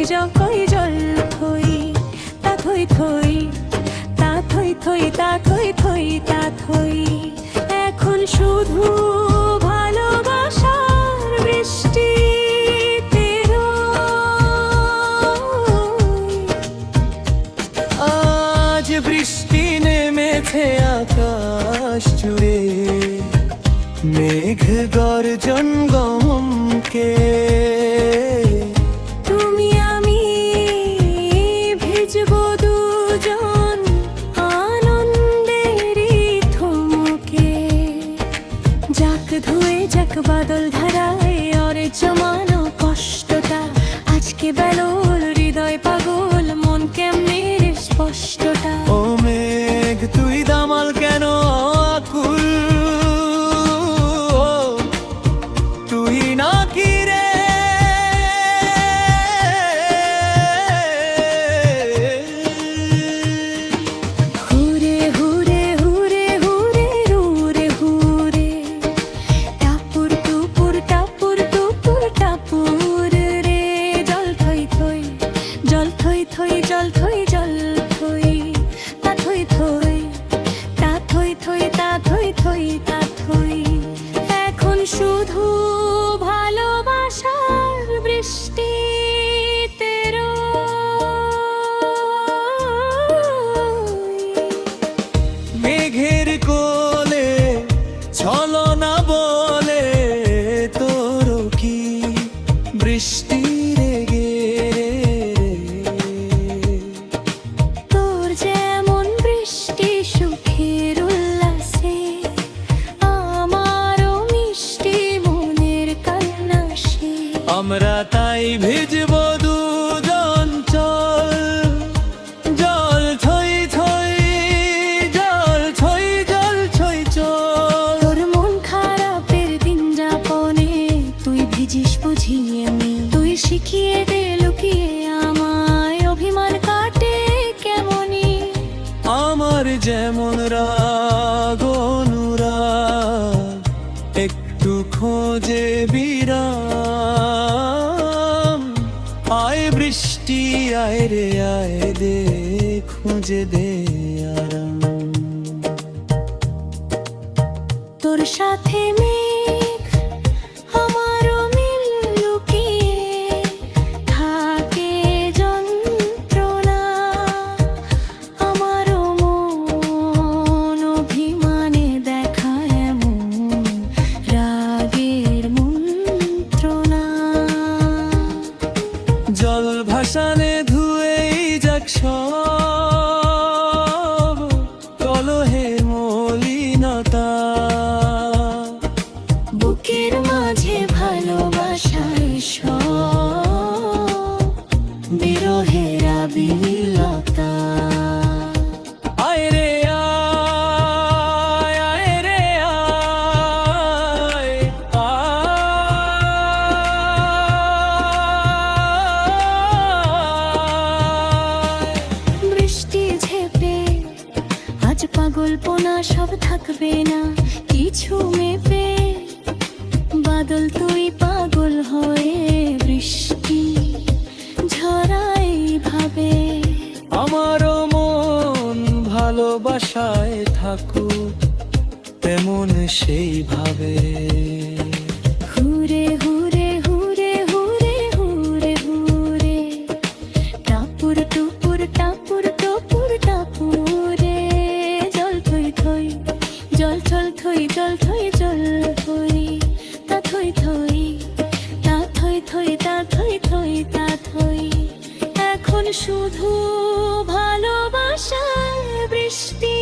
কই জল থই তা থই থই তা থই থই তা থই থই তা থই। এখন শুধু ভালোবাসার বৃষ্টিতে রই। আজ বৃষ্টি নেমেছে আকাশ জুড়ে, মেঘ গর্জন গমকে। তুমি আমি ভিজবো দুজন আনন্দেরই থমকে। যাক ধুয়ে যাক বাদল ধারায় ওরে জমানো কষ্টটা, আজকে বেলোর হৃদয় পাগল মন কেমনে রে স্পষ্টটা। ও মেঘ তুই দামাল কেন আকুল, তুই না কি রে? হুরে হুরে হুরে হুরে হুরে হুরে টাপুর টুপুর টাপুর টুপুর টাপুর রে। জল থই থই জল থই থই জল থই জল থই তা থই থই তা থই থই তা থই থই তা থই। এখন শুধু ভালোবাসার বৃষ্টিতে রই। মেঘের কোলে ছলনা বলে তোর কি বৃষ্টি রেগে রে? তোর যেমন বৃষ্টি সুখের উল্লাসে, আমারও মিষ্টি মনের কান্না সে। আমরা তাই ভিজব দুজন, চল জল থই থই জল থই জল থই চল। তোর মন খারাপের দিন যাপনে তুই ভিজিস বুঝিয়ে আমি, তুই শিখিয়ে দে লুকিয়ে আমায় অভিমান কাটে কেমনি। আমার যেমন রাগ অনুরাগ একটু খোঁজে বিরাম। আয় বৃষ্টি আয় রে আয় দে খুঁজে দে আরাম। তোর সাথে মেঘ আমারও মিল লুকিয়ে থাকে যন্ত্রণা। আমারও মন অভিমানে দেখায় এমন রাগের মন্ত্রণা। জল ভাসানে ধুয়েই যাক সব কলহের মলিনতা। বুকের মাঝে ভালোবাসার সব বিরহের আবিলতা। আয় রে আয় আয় রে আয় আয়। বৃষ্টি ঝেপে আজ পাগলপনা সব থাকবে না কিছু মেপে। বাদল তুই পাগল হয়ে বৃষ্টি ঝরাই ভাবে। আমারও মন ভালোবাসায় থাকুক তেমন সেই ভাবে। হুরে হুরে হুরে হুরে হুরে হুরে টাপুর টুপুর টাপুর টুপুর টাপুরে। জল থই থই জল থল থই জল থই জল থই তা থই থই তা থই থই তা থই থই তা থই। এখন শুধু ভালোবাসার বৃষ্টি